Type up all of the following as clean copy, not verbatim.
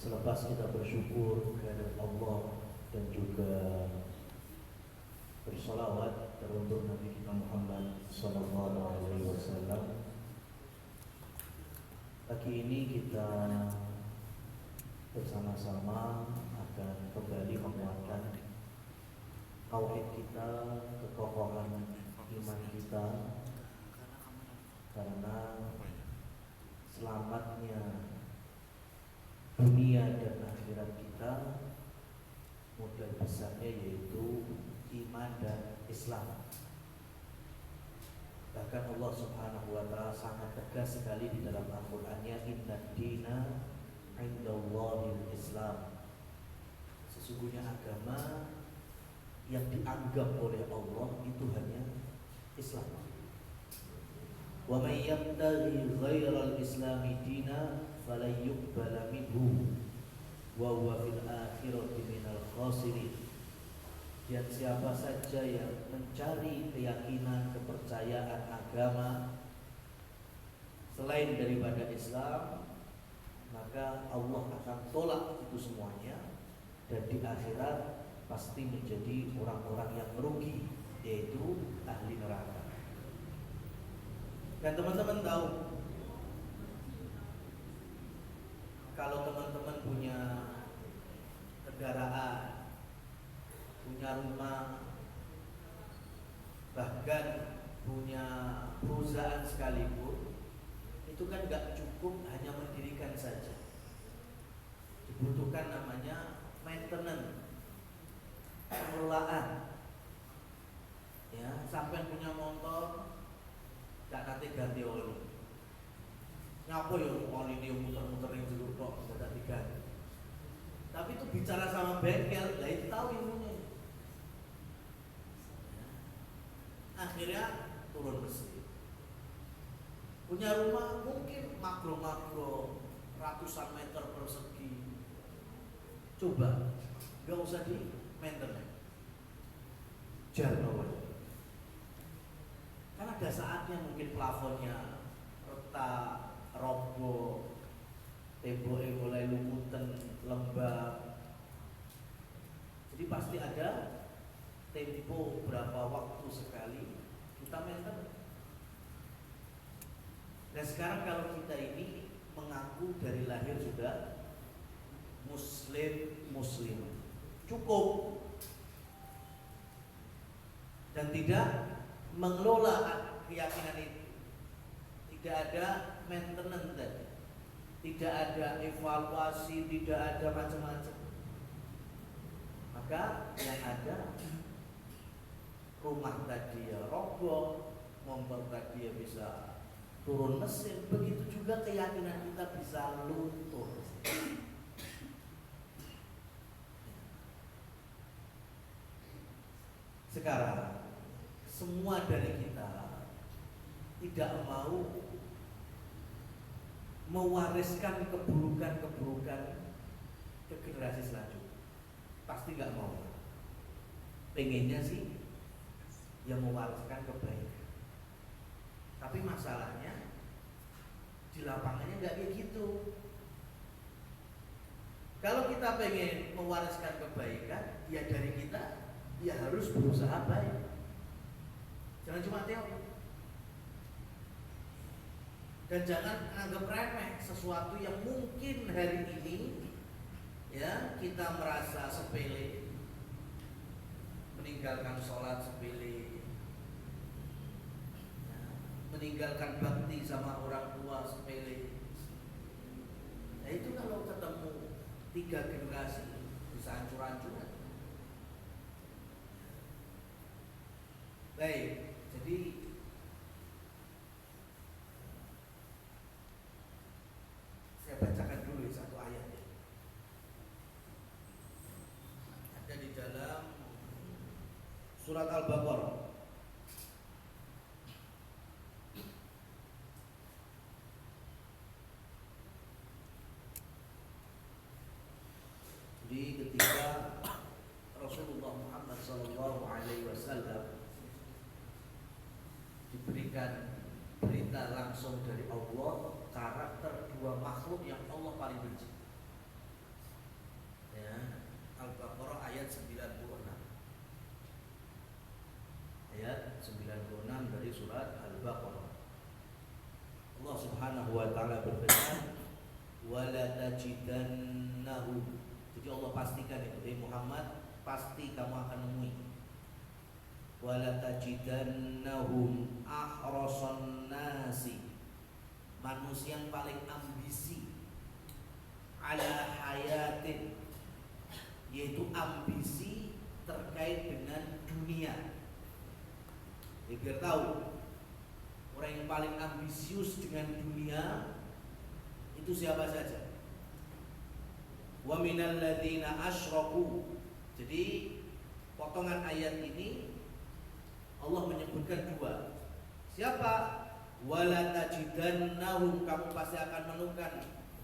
Selepas kita bersyukur kepada Allah dan juga bersalawat teruntuk Nabi kita Muhammad sallallahu alaihi wasallam, pagi ini kita bersama-sama akan kembali menguatkan tauhid kita, kekokohan iman kita, karena selamatnya dunia dan akhirat kita modal besarnya yaitu iman dan Islam. Bahkan Allah Subhanahu wa ta'ala sangat tegas sekali di dalam Al-Qur'annya, innad dina indallahil Islam. Sesungguhnya agama yang dianggap oleh Allah itu hanya Islam. Wa may yabtaghi ghairal islami dina falan yuqbala minhu wa huwa fil akhirati minal khasirin. Dan siapa saja yang mencari keyakinan, kepercayaan agama selain daripada Islam, maka Allah akan tolak itu semuanya, dan di akhirat pasti menjadi orang-orang yang merugi, yaitu ahli neraka. Dan teman-teman tahu, kalau teman-teman punya kendaraan, punya rumah, bahkan punya perusahaan sekalipun, itu kan gak cukup hanya mendirikan saja. Dibutuhkan namanya maintenance, pengelolaan. Ya, sampai punya motor gak nanti ganti oli. Nyapa ya oli ini muter-muter yang jeruk kok gak diganti. Tapi itu bicara sama bengkel, lah itu tahu ilmunya. Akhirnya turun mesin. Punya rumah mungkin makro-makro ratusan meter persegi. Coba, gak usah di maintenance, jarno aja. Kan ada saatnya mungkin plafonnya retak, roboh, temboknya mulai lumutan, lembab. Jadi pasti ada tempo berapa waktu sekali kita maintenance. Dan sekarang kalau kita ini mengaku dari lahir sudah muslim, cukup, dan tidak mengelola keyakinan itu, tidak ada maintenance, tidak ada evaluasi, tidak ada macam-macam, maka yang ada rumah tadi ya roboh, motor tadi ya bisa turun mesin, begitu juga keyakinan kita bisa luntur. Sekarang semua dari kita tidak mau mewariskan keburukan-keburukan ke generasi selanjutnya. Pasti nggak mau. Pengennya sih yang mewariskan kebaikan. Tapi masalahnya di lapangannya nggak kayak gitu. Kalau kita pengen mewariskan kebaikan, ya dari kita ya harus berusaha baik. Jangan cuma teori. Dan jangan anggap remeh sesuatu yang mungkin hari ini ya kita merasa sepele, meninggalkan sholat sepele, ya, meninggalkan bakti sama orang tua sepele. Nah itu kalau ketemu 3 generasi bisa hancur-hancuran. Baik, jadi saya bacakan dulu satu ayat ya. Ada di dalam surat Al-Baqarah. Jadi ketika Rasulullah Muhammad SAW diberikan berita langsung dari Allah karakter 2 makhluk yang Allah paling benci, tajidannahu. Jadi Allah pastikan itu, Muhammad, pasti kamu akan nemui. Wala tajidannahum ahrasan nasi, manusia yang paling ambisi, ala hayatin, yaitu ambisi terkait dengan dunia. Ya, biar tahu orang yang paling ambisius dengan dunia itu siapa saja. Wa minal ladzina asyraku. Jadi potongan ayat ini Allah menyebutkan dua. Siapa? Wala tajidannahum, kamu pasti akan menemukan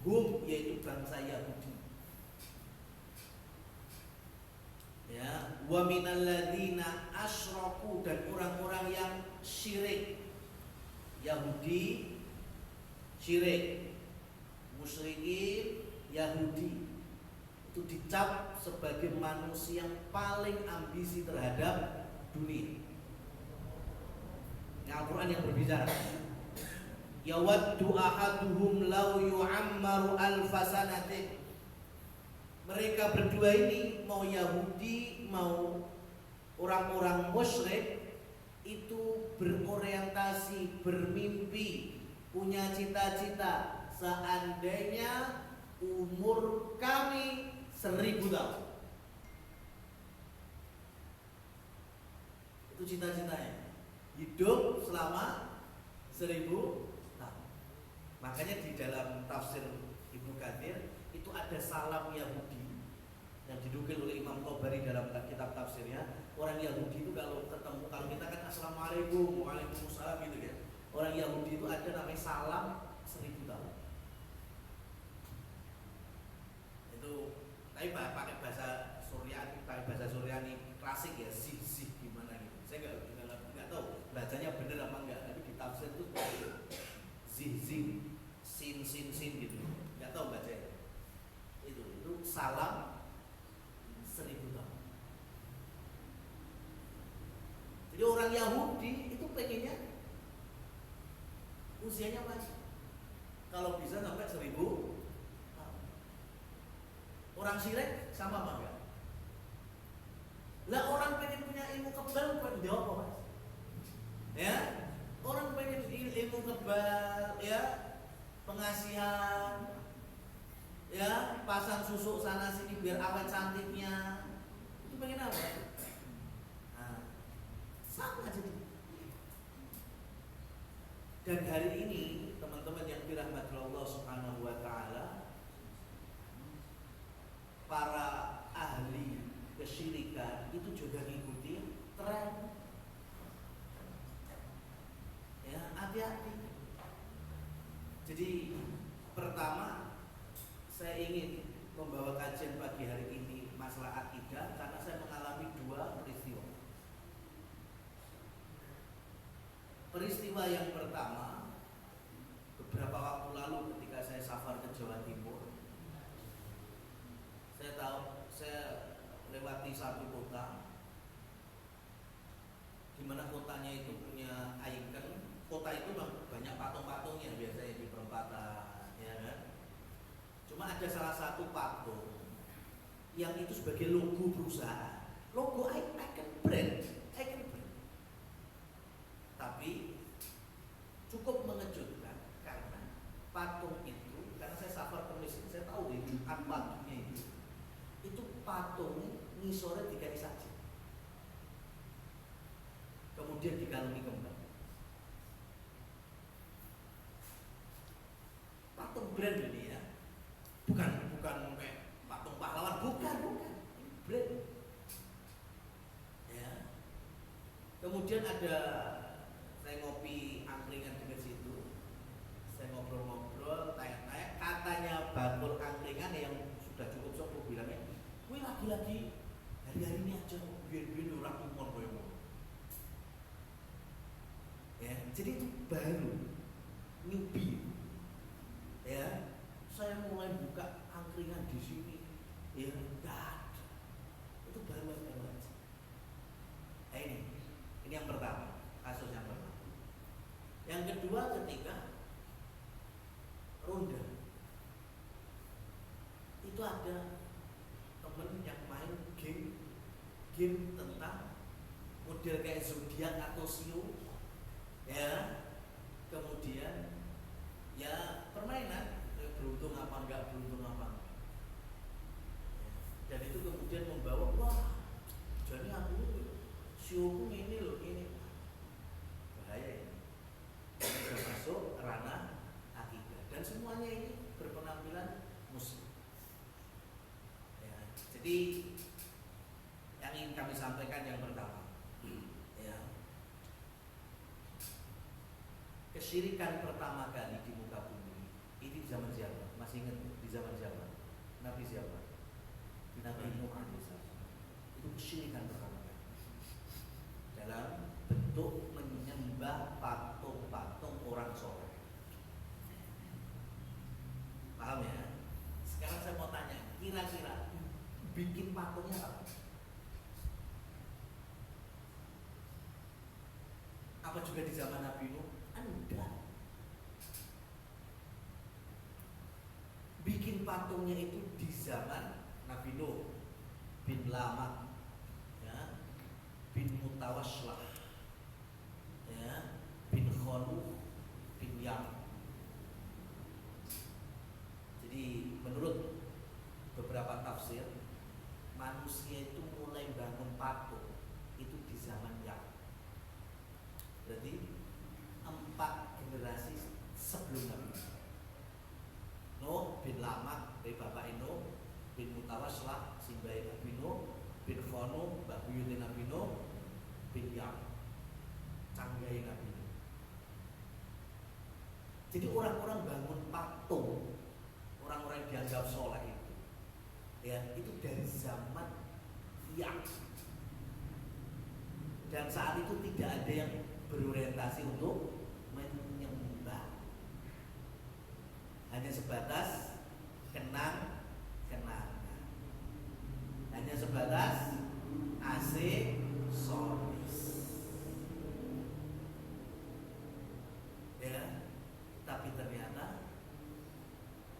hum, yaitu bangsa Yahudi. Ya, wa minal ladzina asyraku, dan orang-orang yang syirik. Yahudi syirik, musyrikin Yahudi, itu dicap sebagai manusia yang paling ambisi terhadap dunia. Ini Al-Quran yang berbicara. Yawaddu ahaduhum law yu'ammaru alfasanatin. Mereka berdua ini, mau Yahudi mau orang-orang musyrik, itu berorientasi, bermimpi, punya cita-cita, seandainya umur kami 1000 tahun. Itu cita-citanya, hidup selama 1000 tahun. Makanya di dalam tafsir Ibnu Katsir itu ada salam Yahudi yang didukil oleh Imam Tabari dalam kitab tafsirnya. Orang Yahudi itu kalau ketemu, kalau kita kan assalamualaikum, waalaikumsalam gitu ya. Orang Yahudi itu ada namanya salam 1000 tahun. Itu tapi pakai bahasa Suryani, klasik ya, zih gimana gitu. Saya nggak tahu bacanya bener apa enggak, tapi di tafsir itu zih sin gitu. Nggak tahu bacanya. Itu salam 1000 tahun. Jadi orang Yahudi itu pengennya usianya masih, kalau bisa sampai 1000 tahun. Orang syirik sama apa enggak? Lah orang pengen punya ilmu kebal bukan jawab apa, Mas? Ya, orang pengen ilmu kebal, ya, pengasihan, ya, pasang susuk sana sini biar awet cantiknya. Itu pengen apa? Sama aja. Dan hari ini teman-teman yang dirahmati Allah Subhanahu wa taala, para ahli kesyirikan itu juga ngikuti tren. Ya, hati-hati. Jadi pertama saya ingin membawa kajian pagi hari ini masalah akidah karena saya mengalami dua peristiwa. Peristiwa yang pertama, beberapa waktu lalu ketika saya safar ke Jawa Timur, saya tahu saya lewati satu kota, di mana kotanya itu punya ikon. Kota itu banyak patung-patungnya biasanya di perempatan, ya kan? Cuma ada salah satu patung yang itu sebagai logo perusahaan, logo icon brand. Tapi cukup mengejutkan karena patung itu, karena saya safar ke Mesir, saya tahu itu patungnya itu patung ngisore dikai saja, kemudian dikalungi kembali. Patung brand ini ya, bukan kayak patung pahlawan, bukan brand. Ya. Kemudian ada, saya ngopi angkringan dekat situ, saya ngobrol-ngobrol, tanya-tanya, katanya bakul angkringan yang sudah cukup sok bilangnya, wih lagi-lagi hari-hari ini aja biar orang umur koyo. Ya, jadi itu baru newbie. Ya, saya mulai buka angkringan di sini, ya enggak ada. Itu baru aja. Nah, ini yang pertama, kasus yang pertama. Yang kedua ketika ronda ada temen yang main game tentang model kayak zodiak atau sio, ya, kemudian ya permainan beruntung apa enggak, dan itu kemudian membawa, wah jadi aku sioku ini loh, ini bahaya ini, sudah masuk ranah akidah dan semuanya ini berpenampilan muslim. Ya, jadi yang ingin kami sampaikan yang pertama, ya, kesyirikan pertama kali di muka bumi ini di zaman siapa? Masih ingat di zaman siapa? Nabi siapa? Nabi Nuh alaihissalam. Itu kesyirikan pertama kali dalam bentuk menyembah patung-patung orang soleh. Paham ya? Sekarang saya mau tanya, kira-kira bikin patungnya apa? Apa juga di zaman Nabi Nuh? Enggak. Bikin patungnya itu di zaman Nabi Nuh bin Lamak, ya, bin Mutawaslah, ya, bin Kholuh, bin Yam. Jadi menurut beberapa tafsir, manusia itu mulai bangun patung itu di zaman Yam. Berarti 4 generasi sebelum Nabi Nuh bin Lamak, dari bapak Nuh, bin Mutawaslah, simbai Nabi Nuh, bin Khonu, mbak buyute Nabi Nuh, bin Yam, canggai Nabi Nuh. Jadi orang-orang bangun patung, orang-orang yang dianggap soleh itu, ya, itu dari zaman Yam. Dan saat itu tidak ada yang berorientasi untuk menyembah, hanya sebatas kenang-kenangan, hanya sebatas aksesoris, ya. Tapi ternyata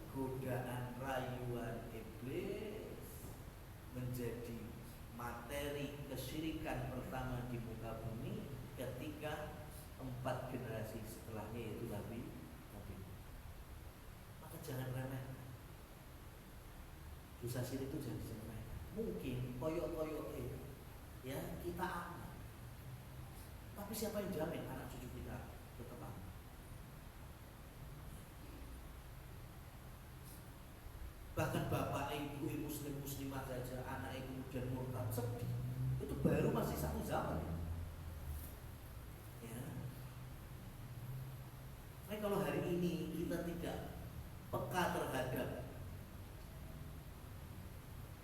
godaan rayuan iblis menjadi materi kesyirikan pertama di muka bumi ketika 4 generasi setelahnya, yaitu Nabi. Maka jangan remehkan dosa syirik itu, jangan diremehkan. Mungkin koyok-koyok ya kita aman, tapi siapa yang jamin anak cucu kita tetap aman? Bahkan bapak ibu muslimah saja anak kemudian murtad, sedih. Itu baru masih satu zaman, ya. Nah, kalau hari ini kita tidak peka terhadap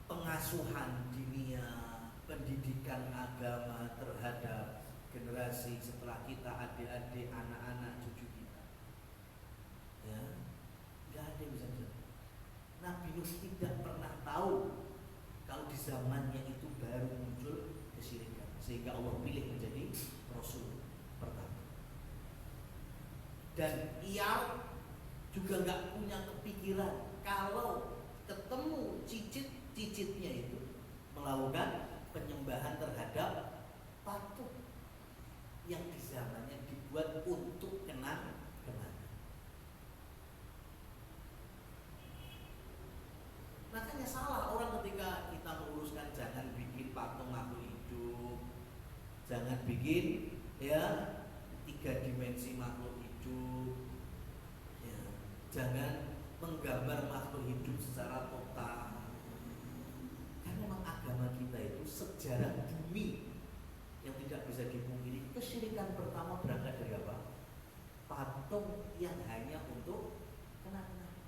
pengasuhan diniyah, pendidikan agama terhadap generasi setelah kita, adik-adik, anak-anak, cucu kita, ya, nggak ada yang bisa jawab. Nabi Nuh tidak pernah tahu kalau di zamannya itu baru muncul kesyirikan, sehingga Allah pilih menjadi Rasul pertama. Dan ia juga nggak punya kepikiran kalau ketemu cicit-cicitnya itu melakukan penyembahan terhadap patung yang di zamannya dibuat untuk kenang-kenangan. Makanya salah orang ketika kita meluruskan jangan bikin patung makhluk hidup, jangan bikin, ya, 3 dimensi makhluk hidup, ya, jangan menggambar makhluk hidup secara total. Karena memang agama kita itu sejarah bumi yang tidak bisa dipungkiri. Kesyirikan pertama berangkat dari apa? Patung yang hanya untuk kenang-kenangan.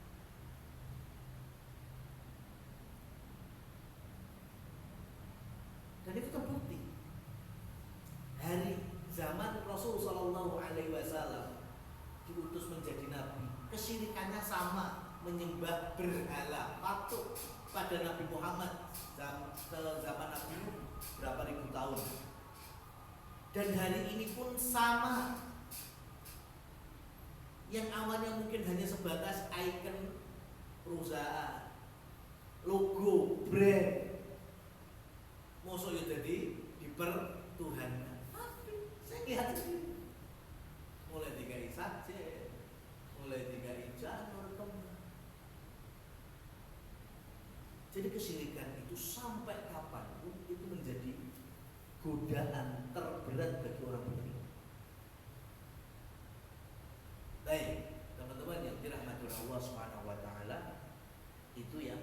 Dan itu terbukti. Hari zaman Rasul Shallallahu Alaihi Wasallam diutus menjadi nabi, kesyirikannya sama, menyembah berhala, patung pada Nabi Muhammad zaman Nabi Nuh berapa ribu tahun. Dan hari ini pun sama. Yang awalnya mungkin hanya sebatas ikon perusahaan, Jadi kesyirikan itu sampai kapanpun itu menjadi godaan terberat bagi orang beriman. Baik, teman-teman yang dirahmati Allah Subhanahu wa taala, itu yang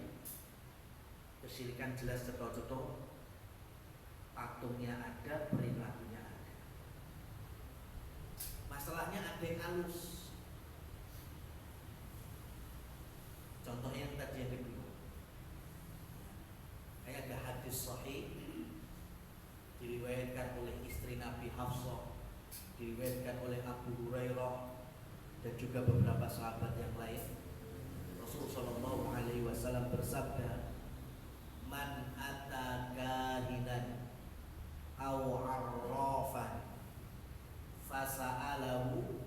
kesyirikan jelas cetok-cetok, patungnya ada, perilakunya ada. Masalahnya ada yang halus. Contohnya yang tadi yang kedua. Kayak ada hadis sahih diriwayatkan oleh istri Nabi Hafsah, diriwayatkan oleh Abu Hurairah dan juga beberapa sahabat yang lain. Rasulullah Shallallahu Alaihi Wasallam bersabda, "Man ata kahinan aw arrafan fasa'alahu."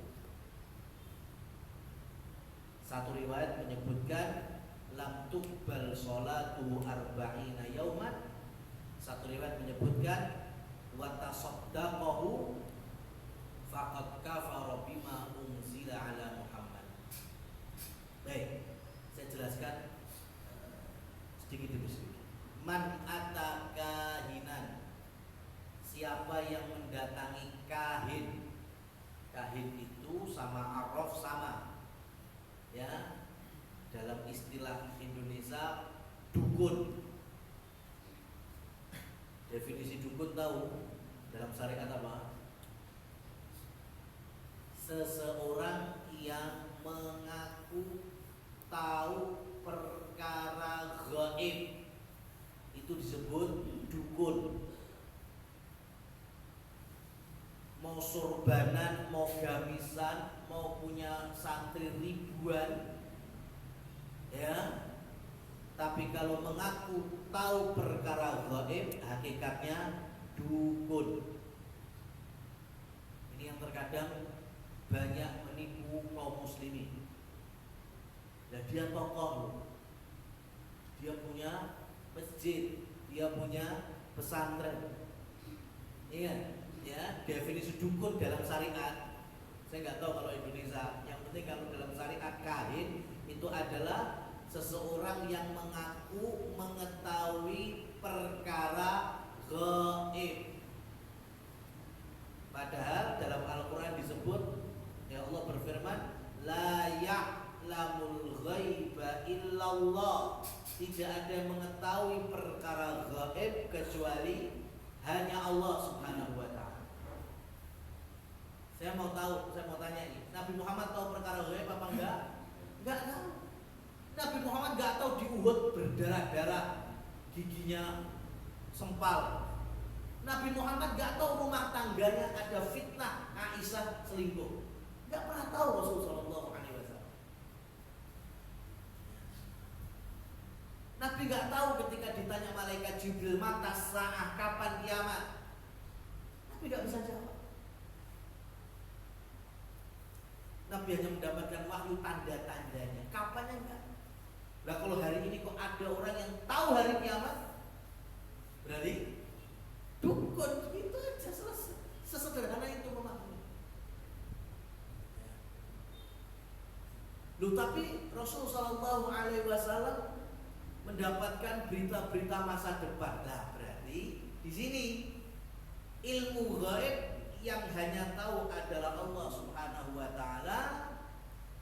Satu riwayat menyebutkan lam tuqbal sholatu arba'ina yauman. Satu riwayat menyebutkan wa tasaddaqahu faqad kafara bima unzila ala Muhammad. Baik, saya jelaskan sedikit demi sedikit. Man ata kahinan, siapa yang mendatangi kahin. Kahin itu sama arraf sama, ya. Dalam istilah Indonesia dukun. Definisi dukun tahu dalam syariat apa? Seseorang yang mengaku tahu perkara gaib, itu disebut dukun. Mau surbanan, mau gamisan, mau punya santri ribuan, ya, tapi kalau mengaku tahu perkara gaib, hakikatnya dukun. Ini yang terkadang banyak menipu kaum muslimin. Dan dia tokoh, dia punya masjid, dia punya pesantren. Ingat, ya, definisi dukun dalam syariat. Saya nggak tahu kalau Indonesia. Yang penting kalau dalam syariat, kahin itu adalah seseorang yang mengaku mengetahui perkara gaib. Padahal dalam Al-Quran disebut, ya Allah berfirman, la ya'lamul ghaiba illallah. Tidak ada yang mengetahui perkara gaib kecuali hanya Allah Subhanahu wa ta'ala. Saya mau tanya ini, Nabi Muhammad tahu perkara gaib apa enggak? Enggak tahu. Nabi Muhammad enggak tahu di Uhud berdarah-darah, giginya sempal. Nabi Muhammad enggak tahu rumah tangganya ada fitnah Aisyah selingkuh. Enggak pernah tahu Rasulullah Shallallahu Alaihi Wasallam. Nabi enggak tahu ketika ditanya malaikat Jibril, mata saat kapan kiamat. Nabi enggak bisa jawab. Nabi hanya mendapatkan wahyu tanda-tandanya. Kapannya enggak? Nah kalau hari ini kok ada orang yang tahu hari kiamat, berarti dukun. Itu aja, selesai. Sesederhana itu memahami. Loh, tapi Rasulullah Shallallahu Alaihi Wasallam mendapatkan berita-berita masa depan. Nah berarti di sini ilmu gaib yang hanya tahu adalah Allah Subhanahu wa ta'ala,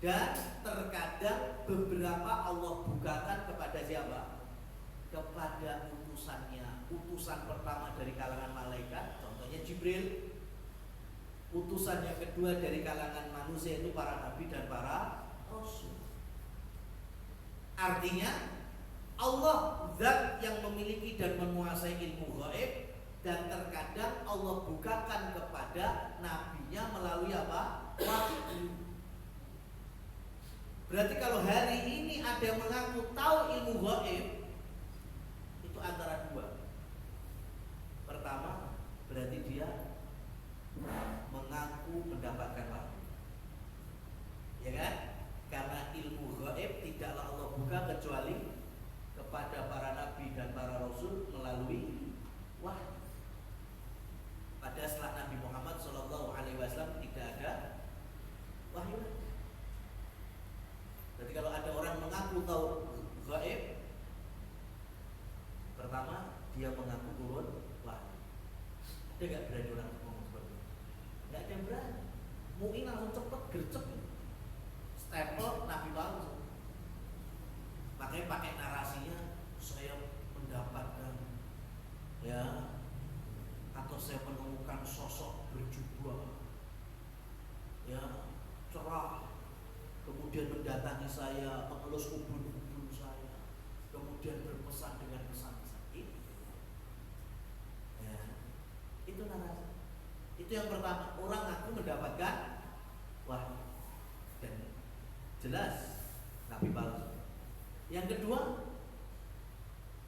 dan terkadang beberapa Allah bukakan kepada siapa? Kepada utusannya. Utusan pertama dari kalangan malaikat, contohnya Jibril. Utusan yang kedua dari kalangan manusia itu para nabi dan para rasul. Artinya Allah zat yang memiliki dan menguasai ilmu gaib, dan terkadang Allah bukakan kepada nabinya melalui apa? Wahyu. Berarti kalau hari ini ada yang mengaku tahu ilmu gaib, itu antara dua. Pertama, berarti dia mengaku mendapatkan wahyu, ya kan? Karena ilmu gaib tidaklah Allah buka kecuali kepada para nabi dan para rasul melalui wahyu. Pada setelah Nabi Muhammad Shallallahu Alaihi Wasallam tidak ada wahyu. Jadi kalau ada orang mengaku tahu gaib, dia mengaku turun wahyu. Ada nggak berani orang ngomong seperti itu? Nggak ada yang berani. Mungkin langsung cepet gercep, stempel nabi palsu. Makanya pakai narasinya saya mendapatkan ya, atau saya menemukan sosok berjubah ya, cerah, kemudian mendatangi saya, mengelus ubun-ubun saya, kemudian berpesan dengan pesan-pesan itu. Ya, itu narasi. Itu yang pertama, orang aku mendapatkan wahyu dan jelas nabi palsu. Yang kedua,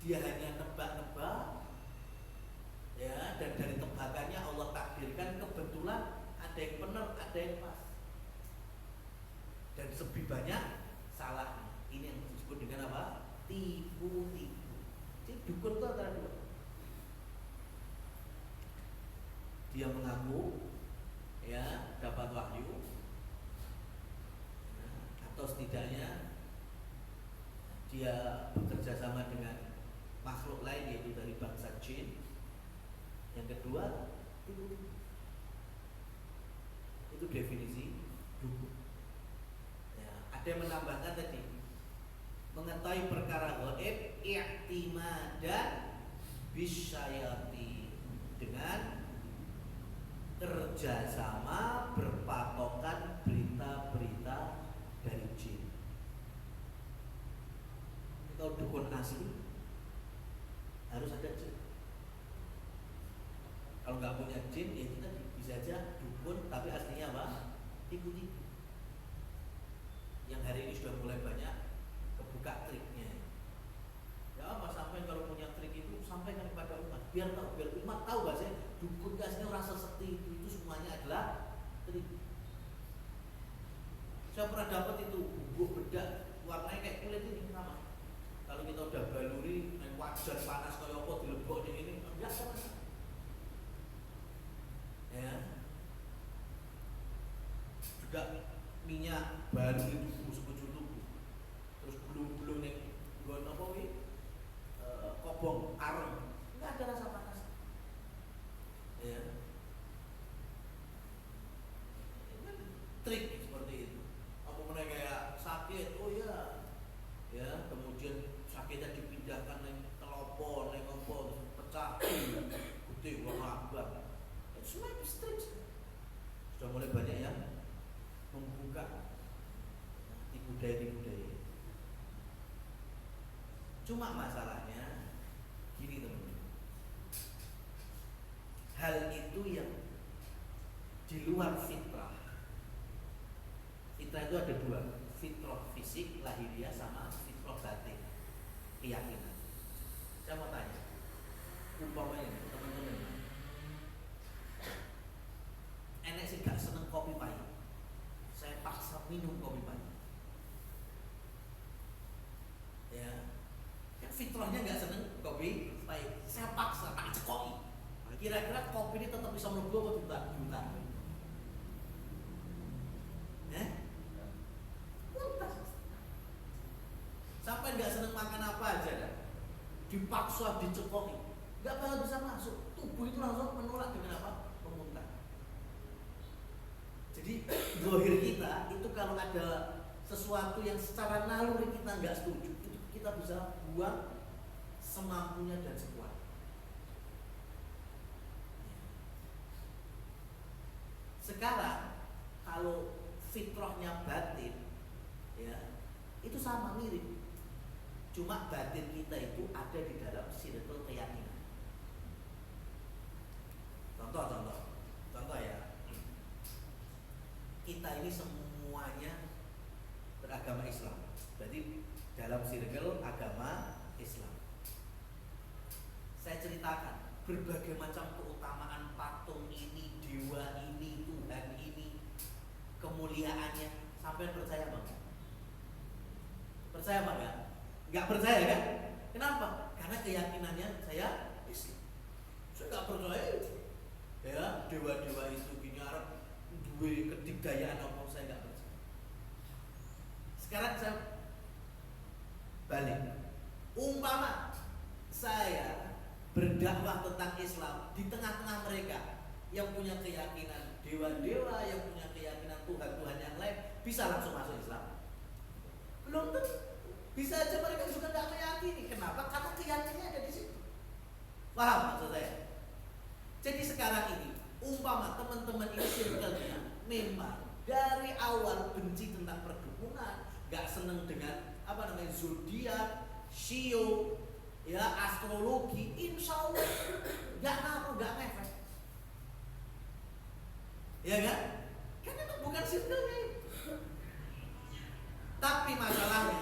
dia hanya nebak-nebak ya, dan dari tebakannya Allah takdirkan kebetulan ada yang benar, ada yang pas. Dan lebih banyak salahnya. Ini yang disebut dengan apa? Tipu-tipu. Jadi dukun itu antara dua. Dia mengaku ya dapat wahyu, nah, atau setidaknya dia bekerja sama dengan makhluk lain yaitu dari bangsa jin. Yang kedua itu definisi dukun. Ya, ada yang menambahkan tadi mengetahui perkara gaib i'timadan bisyayati, dengan kerjasama berpatokan berita-berita dari jin. Kalau dukun asli harus ada jin. Kalau nggak punya jin ya itu tadi bisa aja dukun tapi aslinya apa? Tipu-tipu. Yang hari ini sudah mulai banyak kebuka triknya. Ya apa, sampai kalau punya trik itu sampaikan kepada umat biar umat tahu bahwa dukun aslinya orang sesekti itu semuanya adalah trik. Saya pernah dapat itu bubuk bedak warnanya kayak kulit ini, kenapa? Kalau kita udah baluri naik wajan panas kayak apa dilebok ini enggak sama. Ya. Juga minyak baru itu sekujur tubuh. Terus belum nih nggon apa wi? Kobong arem. Enggak ada rasa panas. Ya. Ini trik seperti itu. Apa mana kayak sakit? Oh ya. Ya, kemudian sakitnya dipindahkan neng telopo, neng opo, pecah, gede, warna abang. Itu semua trik. Sudah mulai banyak yang membuka tipu daya. Cuma masalahnya gini teman-teman, hal itu yang di luar fitrah. Fitrah itu ada dua, fitrah fisik lahiriah sama fitrah batin, keyakinan. Saya mau tanya, umpamanya teman-teman, enek sih gak seneng kopi pahit, saya paksa minum kopi pahit. Ya, kan fitrahnya gak seneng kopi pahit, saya paksa tak cekoki. Kira-kira kopi ini tetap bisa melebu apa tidak? Sampai nggak seneng makan apa aja dah, dipaksa dicekoki, nggak bakal bisa masuk. Tubuh itu langsung menolak dengan apa? Memuntah. Jadi zahir kita itu kalau ada sesuatu yang secara naluri kita nggak setuju, itu kita bisa buang semampunya dan sekuat. Sekarang kalau fitrahnya batin, ya itu sama mirip. Cuma batin kita itu ada di dalam circle keyakinan. Contoh ya. Kita ini semuanya beragama Islam. Berarti dalam circle agama Islam. Saya ceritakan berbagai macam keutamaan patung ini, dewa ini, Tuhan ini, kemuliaannya. Sampai percaya bang? Percaya bang ya? Nggak percaya kan? Kenapa? Karena keyakinannya saya Islam. Saya nggak percaya ya dewa-dewa itu gini Arab dua kedikdayaan apa, saya nggak percaya. Sekarang saya balik. Umpama saya berdakwah tentang Islam di tengah-tengah mereka yang punya keyakinan dewa-dewa, yang punya keyakinan Tuhan-Tuhan yang lain, bisa langsung masuk Islam? Belum tentu. Bisa aja mereka juga nggak meyakini. Kenapa? Karena keyakinannya ada di situ. Paham maksud saya? Jadi sekarang ini, umpama teman-teman ini circle-nya memang dari awal benci tentang perdukunan, nggak seneng dengan zodiak, shio, ya astrologi, insya Allah nggak ngaruh, nggak ngefek, ya kan? Karena itu bukan circle-nya itu. Tapi masalahnya,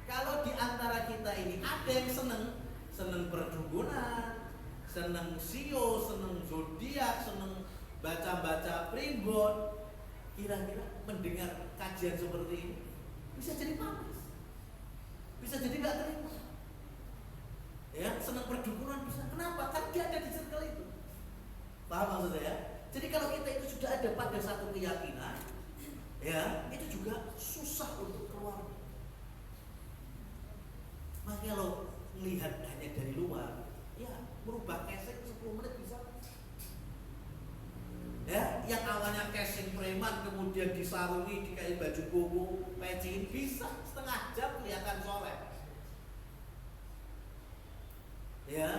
kalau di antara kita ini ada yang seneng perdukunan, seneng shio, seneng zodiak, seneng baca-baca primbon, kira-kira mendengar kajian seperti ini bisa jadi panas, bisa jadi nggak terima. Ya, senang perdukunan bisa. Kenapa? Kan dia ada di circle itu. Paham maksud saya? Jadi kalau kita itu sudah ada pada satu keyakinan, ya, itu juga susah untuk keluar. Makanya kalau melihat hanya dari luar, ya merubah casing 10 menit bisa. Ya, yang awalnya casing preman kemudian disarungi, dikasih baju koko, peciin, bisa setengah jam kelihatan soleh. Ya,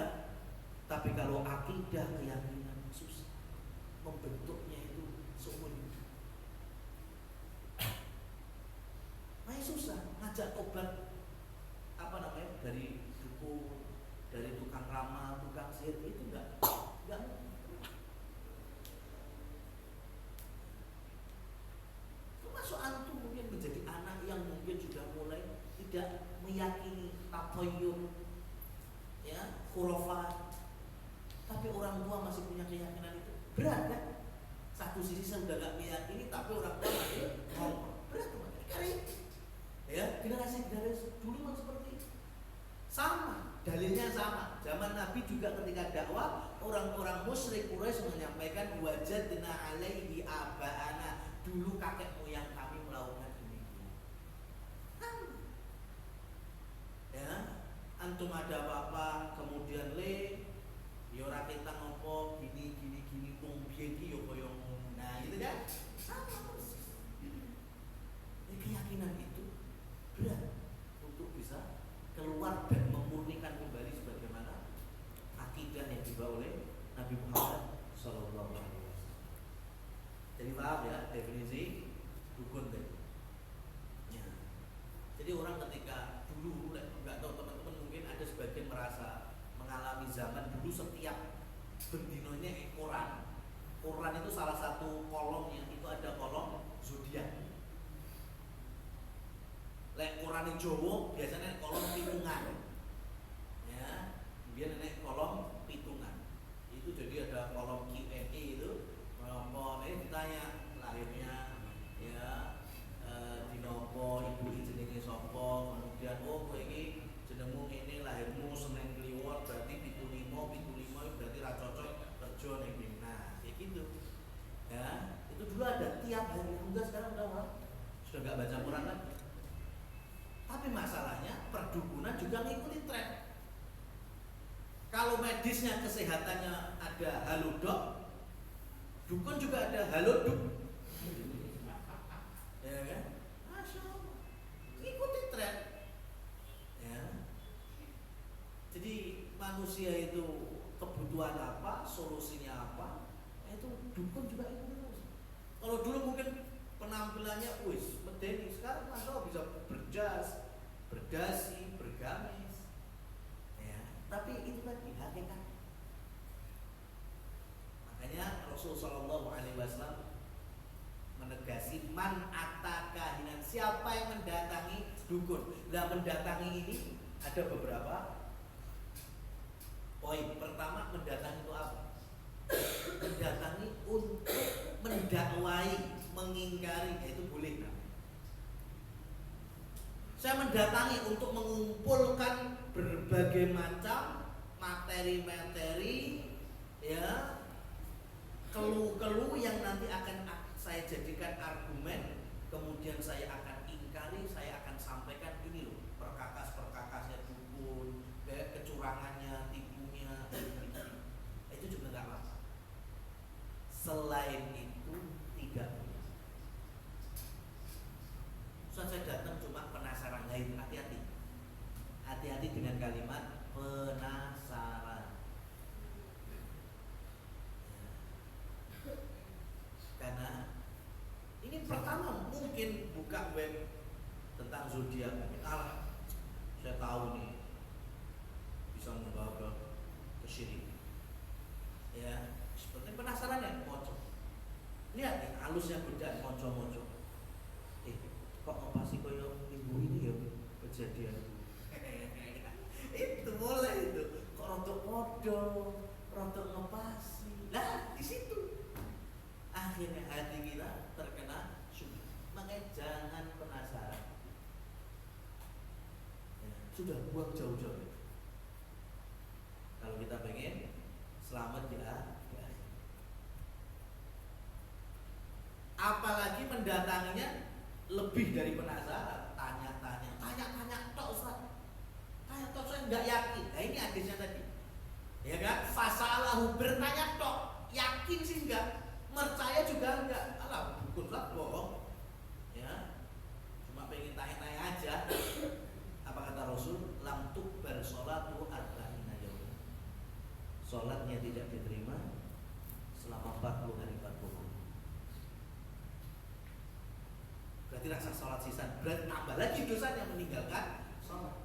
tapi kalau akidah keyakinan susah, membentuknya itu seumur hidup. Makanya susah ngajak tobat dari dukun, dari tukang ramal, tukang sihir, itu enggak termasuk antum mungkin menjadi anak yang mungkin sudah mulai tidak meyakini tapoyun, ya, khurafat, tapi orang tua masih punya keyakinan itu. Berat kan? Satu sisi saya sudah gak meyakini, tapi orang tua masih ngomong. Berat teman. Karena ya, generasi dulu memang seperti itu. Sama, dalilnya sama. Zaman Nabi juga ketika dakwah, orang-orang musyrik Quraisy menyampaikan wajadna alaihi aba'ana, dulu kakek moyang kami melakukan ini. Ya, antum ada apa-apa kemudian ora kita ngopo gini tung biyen iki yo koyo ngono. Nah, gitu kan? Sama persis. Keyakinan itu berat untuk bisa keluar dan memurnikan kembali sebagaimana akidah yang dibawa oleh Nabi Muhammad sallallahu alaihi wasallam. Jadi paham ya definisi dukun tadi. Ya. Jadi orang ketika dulu nggak tahu teman-teman mungkin ada sebagian merasa mengalami zaman dulu setiap bendinonya Quran. Quran itu salah satu kolomnya itu ada kolom zodiak. Lek Quran Jawa biasanya kolom pitungan. Ya, dia nek kolom pitungan. Itu jadi ada kolom Q&A itu, apa ditanya lahirnya ya dinopo, ibu jenenge sapa, kemudian kowe iki jenengmu ini, lahirmu Senin Kliwon, berarti 75 berarti ra cocok kerja ning nah, kayak gitu. Ya, itu dulu ada tiap hari. Enggak, sekarang sudah enggak baca Quran lagi. Tapi masalahnya perdukunan juga ngikutin tren. Kalau medisnya kesehatannya ada halodoc, dukun juga ada haloduk. Ya kan? Masya Allah, ngikutin tren. Ya. Jadi manusia itu kebutuhan apa, solusinya apa, itu dukun juga ikutin terus. Kalau dulu mungkin penampilannya medeni, sekarang Masya Allah bisa berjas, berdasi, bergamis, ya. Tapi itu tadi hakikat. Makanya Rasul Shallallahu Alaihi Wasallam menegasi man ata kahinan, siapa yang mendatangi dukun. Nah, mendatangi ini ada beberapa poin. Pertama, mendatangi itu apa? Mendatangi untuk mendakwai, mengingkari, itu boleh. Saya mendatangi untuk mengumpulkan berbagai macam materi-materi, ya, keluh-keluh yang nanti akan saya jadikan argumen, kemudian saya akan ingkari, saya akan sampaikan ini loh perkakas-perkakasnya dukun, kecurangannya, tipunya, buka web tentang zodiak, kalah. Saya tahu nih bisa membawa ke syirik. Ya, seperti penasaran ya, moco. Lihat nih, halusnya beda moco-moco. Kok ngopasi koyo minggu ini ya kejadian. Itu boleh itu. Kok rontok podo, rontok ngopasi. Nah, di situ akhirnya hati kita terkena syubhat. Makanya jangan penasaran. Ya, sudah buang jauh-jauh. Kalau kita pengen selamat di akhirat. Apalagi mendatanginya lebih dari penasaran, tanya-tanya tok Ustaz. Tanya tok saya enggak yakin. Nah ini hadisnya tadi. Ya kan? Fasalahu bertanya tok, yakin sih enggak, percaya juga enggak. Alah, bukan Ustaz bohong. Ya. Cuma pengen tanya-tanya aja. Apa kata Rasul? Lam tuqbal sholatu arba'ina yaum. Salatnya tidak diterima selama 40 hari 40 malam. Berarti rasa sholat sisa, berarti tambah lagi dosanya meninggalkan sholat.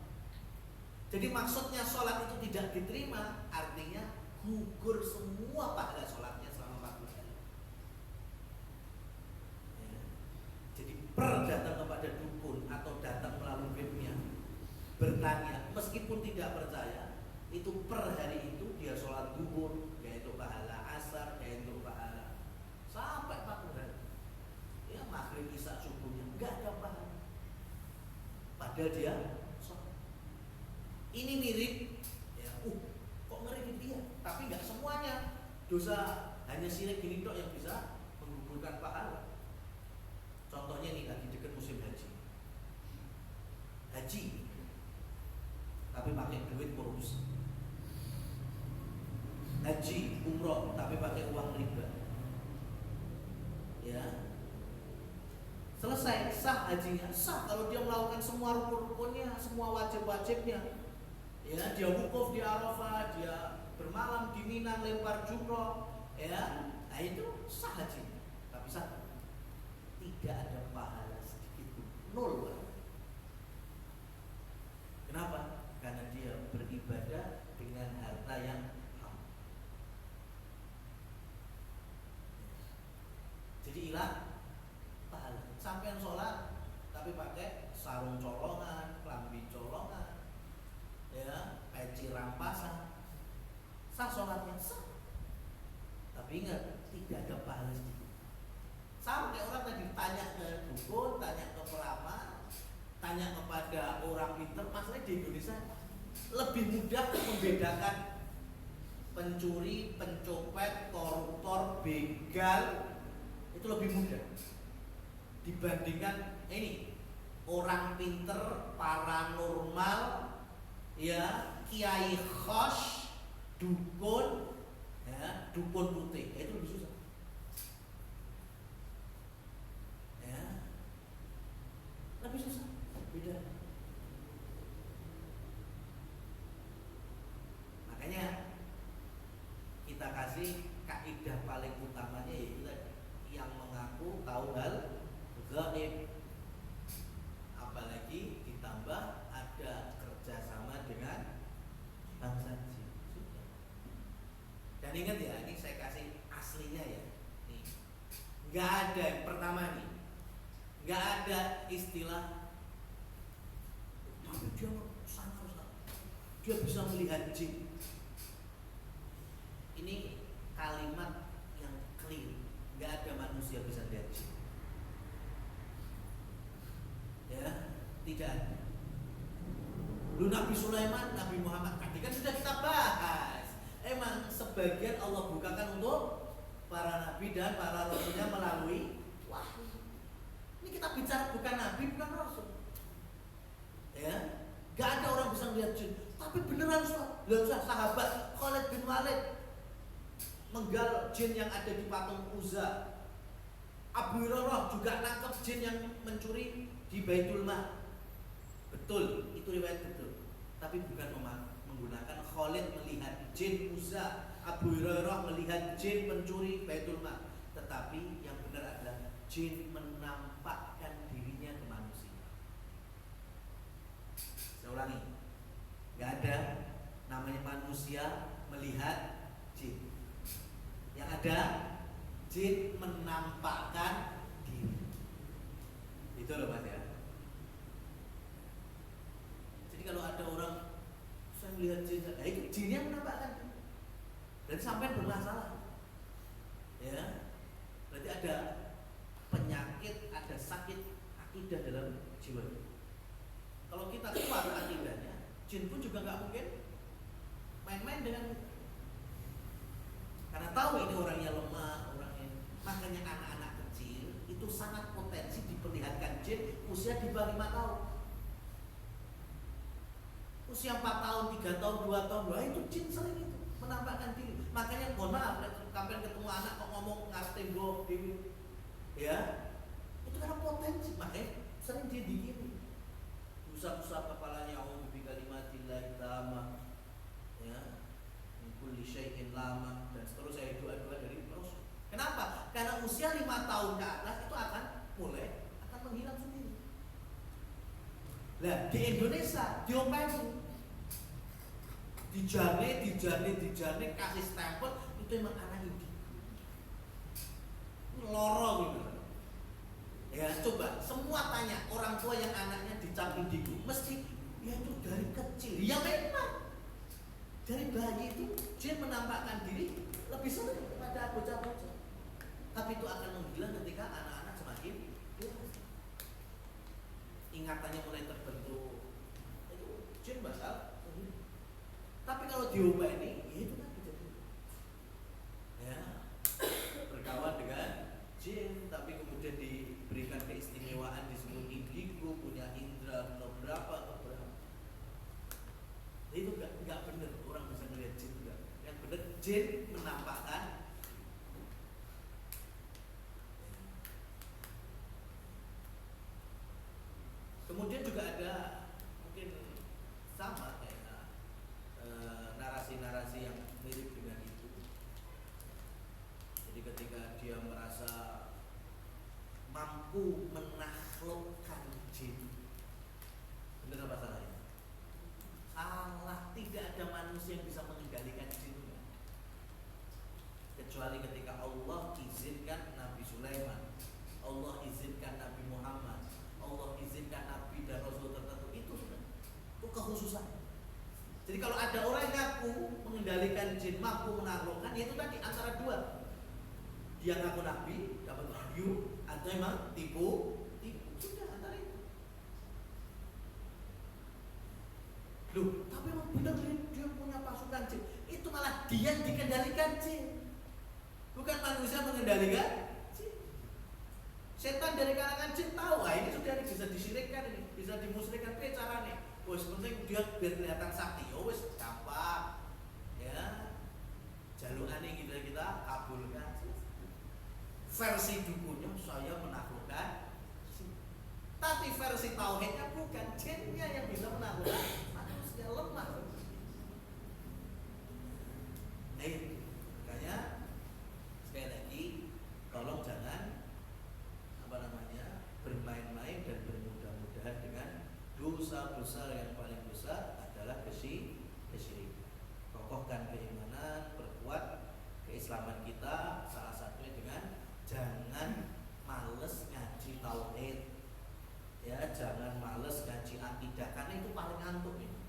Jadi maksudnya sholat itu tidak diterima, artinya gugur semua pahala sholatnya selama 40 hari. Ya. Jadi datang kepada dukun atau datang melalui webnya, bertanya, meskipun tidak percaya, itu per hari itu dia sholat duhur, yaitu pahala asar, yaitu pahala sampai 40 hari. Ya maghrib isya subuhnya enggak ada pahala. Padahal dia sholat. Ini mirip ya, kok ngeri dia, tapi enggak semuanya. Dosa hanya sirik gini tok yang bisa menggugurkan pahala. Contohnya nih lagi dekat musim haji. Haji tapi pakai duit korupsi. Haji umroh tapi pakai uang riba. Ya. Selesai, sah hajinya, sah kalau dia melakukan semua rukun-rukunnya, semua wajib-wajibnya. Ya, dia wukuf di Arafah, dia bermalam di Mina, lempar jumroh, ya. Nah itu sah hajinya. Tapi satu, tidak ada pahala sedikit pun, nol. Kenapa? Karena dia beribadah dengan harta yang haram. Jadi hilang pahala. Sampai sholat tapi pakai sarung colongan, klambi colongan, ya, peci rampasan, sah sholatnya sah. Tapi ingat, tidak ada pahala sedikit. Sampai orang tadi tanya ke dukun, tanya ke peramal, tanya kepada orang pintar. Masalahnya di Indonesia lebih mudah membedakan pencuri, pencopet, koruptor, begal, itu lebih mudah dibandingkan ini orang pinter, paranormal, ya, kiai khos, dukun, ya, dukun putih, itu lebih susah. Ya, lebih susah, beda. Makanya kita kasih kaidah paling utamanya yaitu yang mengaku tahu hal gaib, apalagi ditambah ada kerjasama dengan bangsa jin. Dan ingat ya, ini saya kasih aslinya ya. Nih, nggak ada yang pertama nih, nggak ada istilah. Tapi dia sana, dia bisa melihat jin. Ini kalimat yang clear, nggak ada manusia bisa lihat jin. Ya, tidak ada. Lu Nabi Sulaiman, Nabi Muhammad tadi kan sudah kita bahas. Emang sebagian Allah bukakan untuk para nabi dan para rasulnya melalui wahyu. Ini kita bicara bukan nabi, bukan rasul. Ya, gak ada orang bisa melihat jin. Tapi beneran sahabat Khalid bin Walid menggal jin yang ada di patung Uzza. Abu Hurairah juga nangkep jin yang mencuri di Baitul Mal. Betul, itu riwayat betul. Tapi bukan menggunakan Khalid melihat jin Uzza, Abu Hurairah melihat jin pencuri Baitul Mal. Tetapi yang benar adalah jin menampakkan dirinya manusia melihat jin. Yang ada jin menampakkan diri. Itu loh Mas ya. Jadi kalau ada orang saya melihat jin, itu jin yang menampakkan. Dan sampai bermasalah. Ya. Berarti ada penyakit, ada sakit akidah dalam jiwa. Kalau kita kuat akidahnya, jin pun juga nggak mungkin main-main dengan, karena tahu ini orangnya lemah, orangnya. Makanya anak-anak kecil itu sangat potensi diperlihatkan jin usia di bawah 5 tahun. Usia 4 tahun, 3 tahun, 2 tahun, wah itu jin sering itu menampakkan diri. Makanya mohon maaf, kapan ketemu anak kok ngomong ngerti gue dewi, ya itu karena potensi, makanya sering dia digini. Usap-usap kepalanya, A'udzu bikalimatillahi tammah, ya, min kulli syai'in lama, dan seterusnya, doa-doa dari Rasul. Kenapa? Karena usia 5 tahun ke atas itu akan menghilang sendiri. Nah, di Indonesia diomongin, dijane kasih stempel, itu emang anak indigo. Loro gitu. Ya coba semua tanya orang tua yang anaknya dicap indigo, mesti ya itu dari kecil. Ya memang dari bayi itu dia menampakkan diri lebih sering daripada bocah-bocah. Tapi itu akan menghilang ketika anak-anak semakin dewasa. Ingatannya mulai terbentuk. Itu jin bakal. Tapi kalau diubah ini, ya itu kan jadi. Ya, berkawan dengan jin, tapi kemudian diberikan keistimewaan disebut indigo, punya indera berapa. Itu nggak benar orang bisa melihat jin juga. Yang benar jin menampakkan. Kemudian juga ada mungkin sama kayak narasi-narasi yang mirip dengan itu. Jadi ketika dia merasa mampu menaklukkan jin, benar apa salahnya? Salah, tidak ada manusia yang bisa mengendalikan jin, kecuali ketika Allah izinkan Nabi Sulaiman, Allah izinkan Nabi Muhammad, Allah izinkan Nabi dan Rasul tertentu, itu sudah, itu kekhususan. Jadi kalau ada orang yang ngaku mengendalikan jin, mampu menaklukkan, yaitu tadi antara dua, dia ngaku Nabi, dapat wahyu, atau emang tipu, sudah antara itu. Loh, tapi emang benar dia punya pasukan jin, itu malah dia yang dikendalikan jin, bukan manusia mengendalikan jin. Setan dari kalangan jin tahu, ini sudah bisa disirikkan, ini bisa dimusyrikkan, caranya. Oh, sebenarnya dia biar kelihatan sakti, oh wes gampang, ya, jaluannya kita kabulkan. Versi dukunya saya menaklukkan, tapi versi tauhidnya bukan, jinnya yang bisa menaklukkan manusia lemah. Makanya sekali lagi, tolong jangan bermain-main dan bermudah-mudahan dengan dosa besar. Yang paling besar adalah kesyirikan. Kokohkan keimanan, perkuat keislaman kita, salah satunya dengan jangan males ngaji tauhid, ya, jangan males ngaji akidah, karena itu paling ngantuk ini.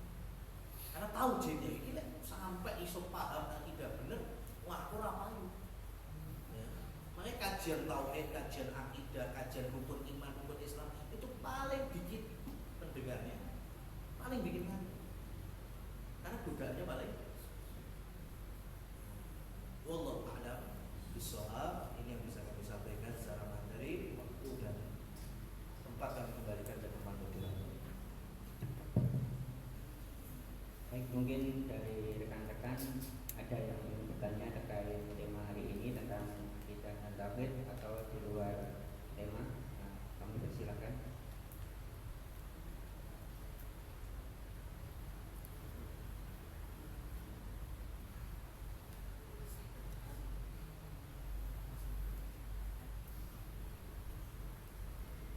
Karena tahu jinnya ini sampai iso paham akidah bener, wah aku rapayu. Ya. Makanya kajian tauhid, kajian akidah, kajian rukun iman, rukun Islam itu paling bikin pendengarnya, paling bikin ngantuk.